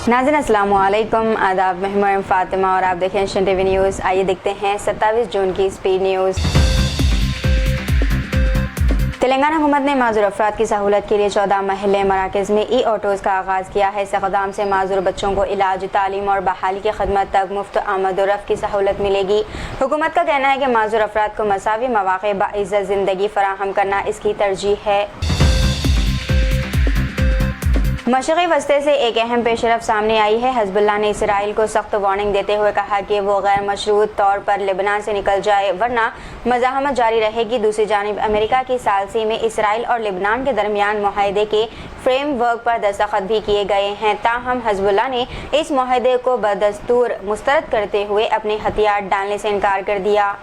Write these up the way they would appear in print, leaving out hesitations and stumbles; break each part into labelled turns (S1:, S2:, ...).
S1: नाज़रीन अस्सलाम वालेकुम, आदाब। मैं मरियम फातिमा और आप देखें एशियन टीवी न्यूज़। आइए देखते हैं 27 जून की स्पीड न्यूज़। तेलंगाना हुकूमत ने माजूर अफराद की सहूलत के लिए 14 महल्ले मराकज़ में ई ऑटोज़ का आगाज़ किया है। इस इक़दाम से माजूर बच्चों को इलाज, तालीम और बहाली की खदमत तक मुफ्त आमद व रफ़्त की सहूलत मिलेगी। हुकूमत का कहना है कि माजूर अफराद को मसावी मौक़े बाइज़्ज़त ज़िंदगी फराहम करना इसकी तरजीह है। मशरिक़ी वस्ते से एक अहम पेशरफ़्त सामने आई है। हिज़्बुल्लाह ने इसराइल को सख्त वार्निंग देते हुए कहा कि वो गैर मशरूत तौर पर लेबनान से निकल जाए वरना मज़ाहमत जारी रहेगी। दूसरी जानिब अमेरिका की सालसी में इसराइल और लेबनान के दरमियान मुआहदे के फ्रेम वर्क पर दस्तखत भी किए गए हैं। ताहम हिज़्बुल्लाह ने इस मुआहदे को बदस्तूर मुस्तरद करते हुए अपने हथियार डालने से इनकार कर दिया।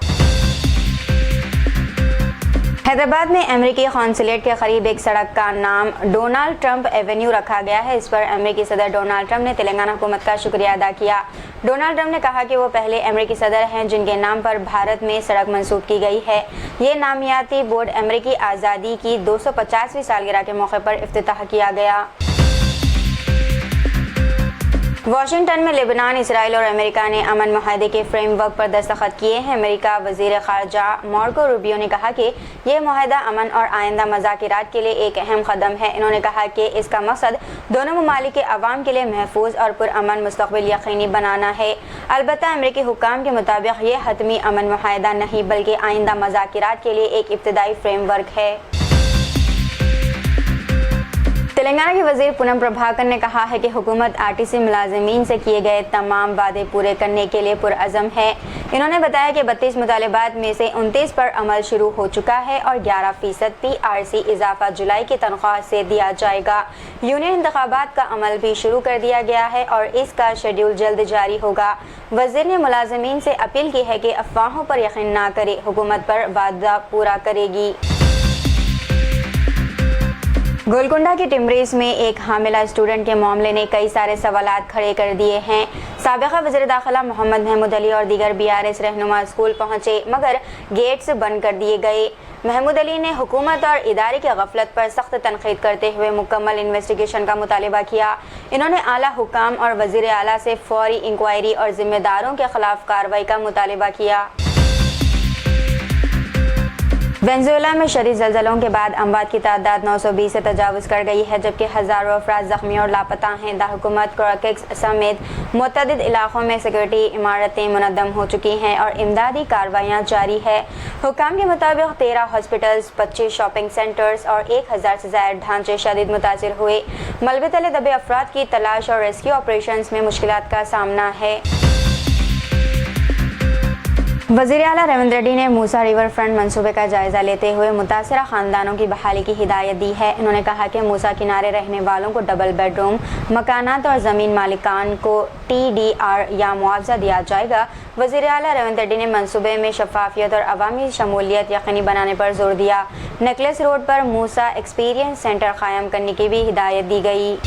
S1: हैदराबाद में अमेरिकी कौंसलेट के करीब एक सड़क का नाम डोनाल्ड ट्रंप एवेन्यू रखा गया है। इस पर अमेरिकी सदर डोनाल्ड ट्रंप ने तेलंगाना हुकूमत का शुक्रिया अदा किया। डोनाल्ड ट्रंप ने कहा कि वो पहले अमेरिकी सदर हैं जिनके नाम पर भारत में सड़क मंसूब की गई है। ये नामियाती बोर्ड अमेरिकी आज़ादी की 250वीं सालगिरह के मौके पर इफ्तिताह किया गया। वाशिंगटन में लेबनान, इसराइल और अमेरिका ने अमन मुआहदे के फ्रेमवर्क पर दस्तखत किए हैं। अमेरिका वज़ीर ख़ारजा मार्को रूबियो ने कहा कि यह मुआहदा अमन और आइंदा मुज़ाकरात के लिए एक अहम कदम है। इन्होंने कहा कि इसका मकसद दोनों ममालिक के अवाम के लिए महफूज और पुरअमन मुस्तक़बिल यकीनी बनाना है। अलबत्ता अमेरिकी हुक्काम के मुताबिक यह हतमी अमन मुआहदा नहीं बल्कि आइंदा मुज़ाकरात के लिए एक इब्तदाई फ्रेमवर्क है। तेलंगाना के वज़ीर पूनम प्रभाकर ने कहा है कि हुकूमत आरटीसी मुलाजिमीन से किए गए तमाम वादे पूरे करने के लिए पुरअज़म है। इन्होंने बताया कि 32 मुतालबात में से 29 पर अमल शुरू हो चुका है और 11% PRC इजाफा जुलाई की तनख्वाह से दिया जाएगा। यूनियन इंतखाबात का अमल भी शुरू कर दिया गया है और इसका शेड्यूल जल्द जारी होगा। वज़ीर ने मुलाजिमीन से अपील की है कि अफवाहों पर यकीन ना करे, हुकूमत पर वादा पूरा करेगी। गोलकुंडा की टिमरीज में एक हामिला स्टूडेंट के मामले ने कई सारे सवालात खड़े कर दिए हैं। साबिक़ा वज़ीर दाखिला मोहम्मद महमूद अली और दीगर BRS रहनुमा स्कूल पहुंचे मगर गेट्स बंद कर दिए गए। महमूद अली ने हुकूमत और इदारे की गफलत पर सख्त तनकीद करते हुए मुकम्मल इन्वेस्टिगेशन का मुतालिबा किया। इन्होंने आला हुकाम और वज़ीर आला से फौरी इंक्वायरी और ज़िम्मेदारों के खिलाफ कार्रवाई का मुतालिबा किया। वेनेज़ुएला में शदीद ज़लज़लों के बाद अमवात की तादाद 920 से तजावुज़ कर गई है जबकि हज़ारों अफराद ज़ख्मी और लापता हैं। दाहुकूमत क्राकेक्स समेत मुतअद्दिद इलाक़ों में सिक्योरिटी इमारतें मुनद्दम हो चुकी हैं और इमदादी कार्रवाइयाँ जारी है। हुक्काम के मुताबिक 13 हॉस्पिटल्स, 25 शॉपिंग सेंटर्स और 1000 से ज़ायद ढांचे शदीद मुतासिर हुए। मलबे तले दबे अफराद की तलाश और रेस्क्यू ऑपरेशंस में मुश्किलात का सामना है। वज़ीर आला रेवंत रेड्डी ने मूसा रिवर फ्रंट मंसूबे का जायज़ा लेते हुए मुतासरा ख़ानदानों की बहाली की हिदायत दी है। उन्होंने कहा कि मूसा किनारे रहने वालों को डबल बेडरूम मकानात और ज़मीन मालिकान को TDR या मुआवजा दिया जाएगा। वज़ीर आला रेवंत रेड्डी ने मंसूबे में शफाफियत और अवामी शमूलियत यकीनी बनाने पर जोर दिया। नेकलेस रोड पर मूसा एक्सपीरियंस सेंटर कायम करने की भी हिदायत दी गई।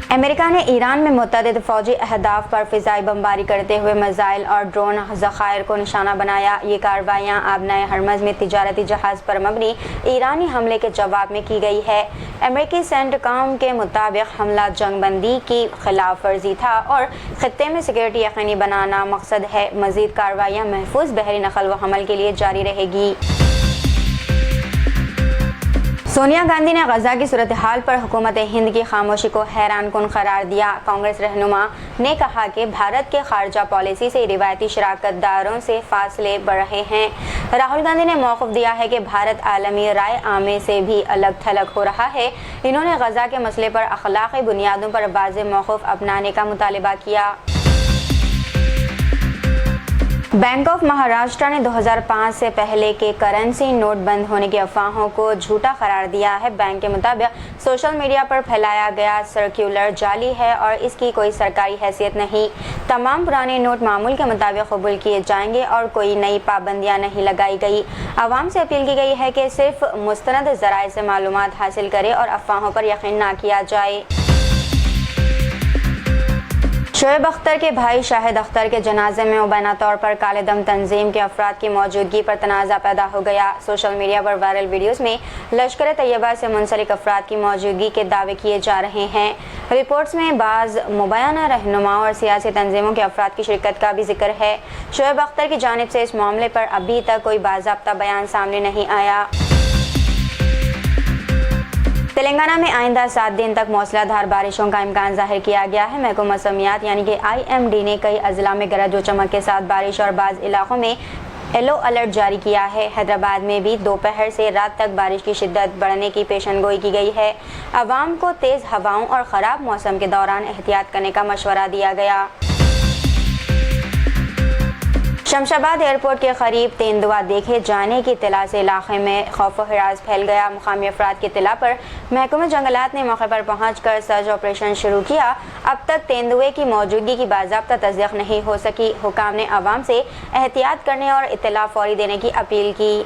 S1: अमेरिका ने ईरान में मुतअद्दिद फौजी अहदाफ पर फ़िज़ाई बमबारी करते हुए मिसाइल और ड्रोन ज़खायर को निशाना बनाया। ये कार्रवाइयाँ आबनाए हरमज़ में तिजारती जहाज़ पर मबनी ईरानी हमले के जवाब में की गई है। अमेरिकी सेंटकॉम के मुताबिक हमला जंगबंदी की खिलाफ वर्जी था और ख़ित्ते में सिक्योरिटी यकीनी बनाना मकसद है। मज़ीद कार्रवाइयाँ महफूज बहरी नक़ल व हमल के लिए जारी रहेगी। सोनिया गांधी ने गजा की सूरत हाल पर हुकूमत हिंद की खामोशी को हैरान कुन करार दिया। कांग्रेस रहनुमा ने कहा कि भारत के खारजा पॉलिसी से रिवायती शराकतदारों से फासले बढ़ रहे हैं। राहुल गांधी ने मौक़िफ़ दिया है कि भारत आलमी राय आमे से भी अलग थलग हो रहा है। इन्होंने गजा के मसले पर अखलाक़ी बुनियादों पर वाज़ेह मौक़िफ़ अपनाने का मुतालिबा किया। बैंक ऑफ महाराष्ट्र ने 2005 से पहले के करेंसी नोट बंद होने की अफवाहों को झूठा करार दिया है। बैंक के मुताबिक सोशल मीडिया पर फैलाया गया सर्कुलर जाली है और इसकी कोई सरकारी हैसियत नहीं। तमाम पुराने नोट मामूल के मुताबिक कबूल किए जाएंगे और कोई नई पाबंदियां नहीं लगाई गई। आवाम से अपील की गई है कि सिर्फ मुस्तनद ज़राए से मालूमात हासिल करें और अफवाहों पर यकीन ना किया जाए। शोएब अख्तर के भाई शाहिद अख्तर के जनाजे में मुबैना तौर पर काले दम तंजीम के अफराद की मौजूदगी पर तनाज़ा पैदा हो गया। सोशल मीडिया पर वायरल वीडियोस में लश्कर तैयबा से मुंसलिक अफराद की मौजूदगी के दावे किए जा रहे हैं। रिपोर्ट्स में बाज़ मुबैना रहनुमाओं और सियासी तंजीमों के अफराद की शिरकत का भी जिक्र है। शोएब अख्तर की जानिब से इस मामले पर अभी तक कोई बाज़ाब्ता बयान सामने नहीं आया। तेलंगाना में आइंदा 7 दिन तक मौसलाधार बारिशों का इम्कान जाहिर किया गया है। महकमा मौसमियात यानी कि IMD ने कई अजला में गरज व चमक के साथ बारिश और बाज़ इलाकों में येलो अलर्ट जारी किया है। हैदराबाद में भी दोपहर से रात तक बारिश की शिद्दत बढ़ने की पेशनगोई की गई है। अवाम को तेज़ हवाओं और ख़राब मौसम के दौरान एहतियात करने का मशवरा दिया गया। शमशाबाद एयरपोर्ट के करीब तेंदुआ देखे जाने की इत्तला से इलाके में खौफ व हिरास फैल गया। मुकामी अफराद की इत्तला पर महकमा जंगलात ने मौके पर पहुंचकर सर्च ऑपरेशन शुरू किया। अब तक तेंदुए की मौजूदगी की बाज़ाब्ता तस्दीक नहीं हो सकी। हुकाम ने आवाम से एहतियात करने और इत्तला फौरी देने की अपील की।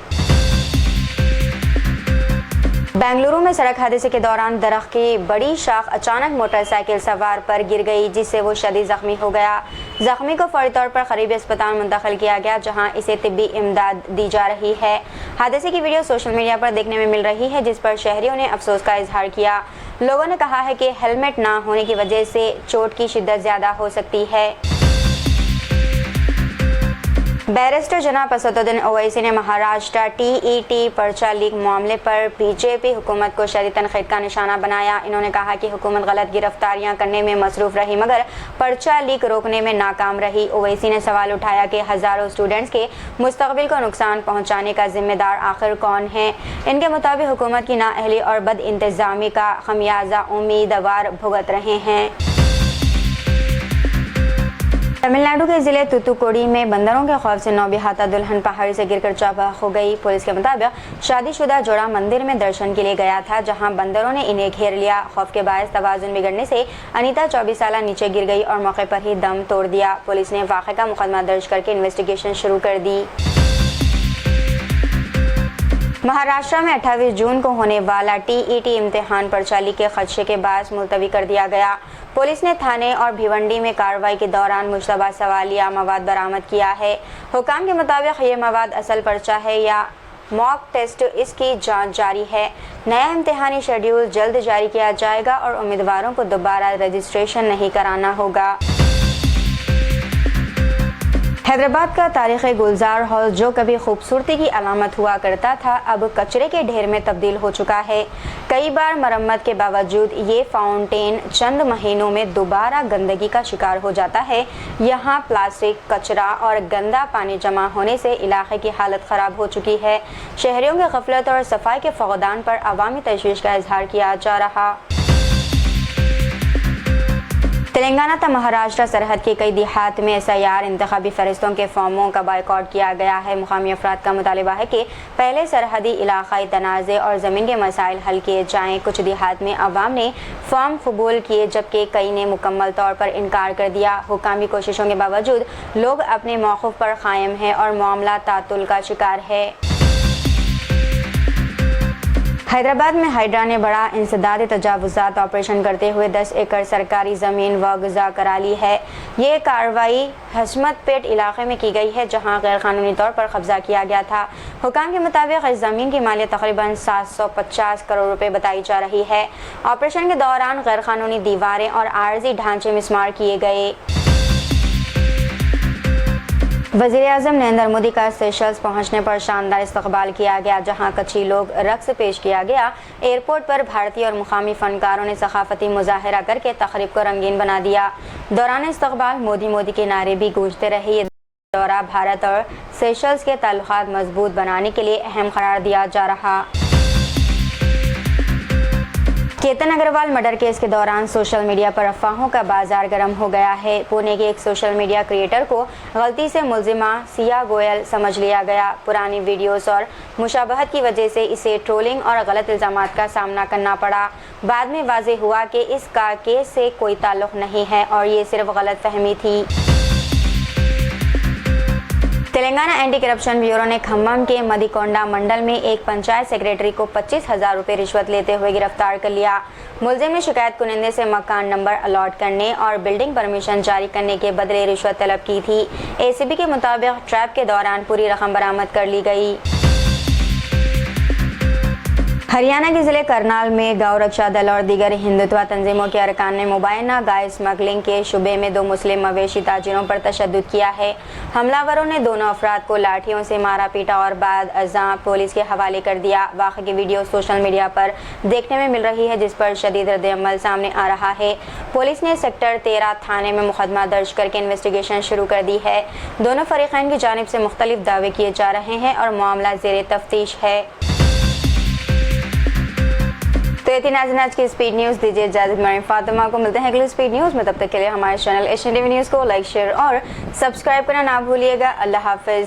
S1: बेंगलुरु में सड़क हादसे के दौरान दरख्त की बड़ी शाख अचानक मोटरसाइकिल सवार पर गिर गई, जिससे वो शदीद जख्मी हो गया। जख्मी को फौरी तौर पर करीबी अस्पताल मुंतकिल किया गया, जहां इसे तिब्बी इमदाद दी जा रही है। हादसे की वीडियो सोशल मीडिया पर देखने में मिल रही है, जिस पर शहरियों ने अफसोस का इजहार किया। लोगों ने कहा है कि हेलमेट ना होने की वजह से चोट की शिद्दत ज़्यादा हो सकती है। बैरिस्टर जनाब असदुद्दीन ओवैसी ने महाराष्ट्र TET पर्चा लीक मामले पर BJP हुकूमत को शदीद तनकीद का निशाना बनाया। इन्होंने कहा कि हुकूमत गलत गिरफ्तारियां करने में मसरूफ रही मगर पर्चा लीक रोकने में नाकाम रही। ओवैसी ने सवाल उठाया कि हज़ारों स्टूडेंट्स के मुस्तकबिल को नुकसान पहुंचाने का जिम्मेदार आखिर कौन है। इनके मुताबिक हुकूमत की नाअहली और बद इंतज़ामी का खमियाजा उम्मीदवार भुगत रहे हैं। तमिलनाडु के जिले तूतुकुड़ी में बंदरों के खौफ से नौबिहाता दुल्हन पहाड़ी से गिरकर चापाक हो गई। पुलिस के मुताबिक शादीशुदा जोड़ा मंदिर में दर्शन के लिए गया था, जहां बंदरों ने इन्हें घेर लिया। खौफ के बायस तवाजुन बिगड़ने से अनीता 24 साल नीचे गिर गई और मौके पर ही दम तोड़ दिया। पुलिस ने वाक़े का मुकदमा दर्ज करके इन्वेस्टिगेशन शुरू कर दी। महाराष्ट्र में 28 जून को होने वाला TET इम्तिहान पर्चा लीक के खदशे के बायस मुलतवी कर दिया गया। पुलिस ने थाने और भिवंडी में कार्रवाई के दौरान मुश्तबा सवालिया मवाद बरामद किया है। हुकाम के मुताबिक ये मवाद असल पर्चा है या मॉक टेस्ट, इसकी जांच जारी है। नया इम्तिहानी शेड्यूल जल्द जारी किया जाएगा और उम्मीदवारों को दोबारा रजिस्ट्रेशन नहीं कराना होगा। हैदराबाद का तारीख़ी गुलजार हॉल, जो कभी खूबसूरती की अलामत हुआ करता था, अब कचरे के ढेर में तब्दील हो चुका है। कई बार मरम्मत के बावजूद ये फाउंटेन चंद महीनों में दोबारा गंदगी का शिकार हो जाता है। यहाँ प्लास्टिक, कचरा और गंदा पानी जमा होने से इलाके की हालत ख़राब हो चुकी है। शहरियों की गफलत और सफाई के फक़दान पर अवामी तशवीश का इजहार किया जा रहा। तेलंगाना तथा महाराष्ट्र सरहद के कई देहात में SIR इंतखाबी फरिश्तों के फॉर्मों का बाइकआउट किया गया है। मुकामी अफराद का मुतालिबा है कि पहले सरहदी इलाकाई तनाज़े और ज़मीन के मसाइल हल किए जाएँ। कुछ देहात में अवाम ने फॉर्म कबूल किए, जबकि कई ने मुकम्मल तौर पर इनकार कर दिया। हुकामी कोशिशों के बावजूद लोग अपने मौक़िफ़ पर कायम हैं और मामला तातुल का शिकार है। हैदराबाद में हाइड्रा ने बड़ा इंसदादी तजावुज़ात ऑपरेशन करते हुए 10 एकड़ सरकारी ज़मीन वागज़ा करा ली है। ये कार्रवाई हशमतपेट इलाके में की गई है, जहां गैरकानूनी तौर पर कब्जा किया गया था। हुकाम के मुताबिक इस ज़मीन की मालियत तकरीबन 750 करोड़ रुपए बताई जा रही है। ऑपरेशन के दौरान गैरकानूनी दीवारें और आर्जी ढांचे मिस्मार किए गए। वज़ीर-ए-आज़म नरेंद्र मोदी का सेशल्स पहुंचने पर शानदार इस्तकबाल किया गया, जहां कच्ची लोग रक्स पेश किया गया। एयरपोर्ट पर भारतीय और मुकामी फनकारों ने सकाफती मुजाहरा करके तकरीब को रंगीन बना दिया। दौरान इस्तकबाल मोदी के नारे भी गूंजते रहे। ये दौरा भारत और सेशल्स के ताल्लुकात मजबूत बनाने के लिए अहम करार दिया जा रहा। केतन अग्रवाल मर्डर केस के दौरान सोशल मीडिया पर अफवाहों का बाजार गर्म हो गया है। पुणे के एक सोशल मीडिया क्रिएटर को गलती से मुलजिमा सिया गोयल समझ लिया गया। पुरानी वीडियोस और मुशाबहत की वजह से इसे ट्रोलिंग और गलत इल्ज़ामात का सामना करना पड़ा। बाद में वाज़ेह हुआ कि इसका केस से कोई ताल्लुक़ नहीं है और ये सिर्फ गलत फहमी थी। तेलंगाना एंटी करप्शन ब्यूरो ने खम्मम के मदिकोंडा मंडल में एक पंचायत सेक्रेटरी को 25,000 रुपये रिश्वत लेते हुए गिरफ्तार कर लिया। मुलजिम ने शिकायत कुनिंदे से मकान नंबर अलॉट करने और बिल्डिंग परमिशन जारी करने के बदले रिश्वत तलब की थी। एसीबी के मुताबिक ट्रैप के दौरान पूरी रकम बरामद कर ली गई। हरियाणा के जिले करनाल में गौ रक्षा दल और दीगर हिंदुत्व तंजीमों के अरकान ने मुबैना गाय स्मगलिंग के शुबे में 2 मुस्लिम मवेशी ताजिरों पर तशद्दुद किया है। हमलावरों ने दोनों अफराद को लाठियों से मारा पीटा और बाद अज़ां पुलिस के हवाले कर दिया। वाक़े की वीडियो सोशल मीडिया पर देखने में मिल रही है, जिस पर शदीद रद्द-ए-अमल सामने आ रहा है। पुलिस ने सेक्टर 13 थाने में मुकदमा दर्ज करके इन्वेस्टिगेशन शुरू कर दी है। दोनों फरीक़ैन की जानिब से मुख्तलिफ दावे किए जा रहे हैं और मामला ज़ेरे तफ्तीश है। तो ये थी नाज़रीन आज की स्पीड न्यूज़। दीजिए इजाज़त, मैं फातिमा को मिलते हैं अगली स्पीड न्यूज़ में। तब तक के लिए हमारे चैनल एशियन टीवी न्यूज़ को लाइक, शेयर और सब्सक्राइब करना ना भूलिएगा। अल्लाह हाफ़िज़।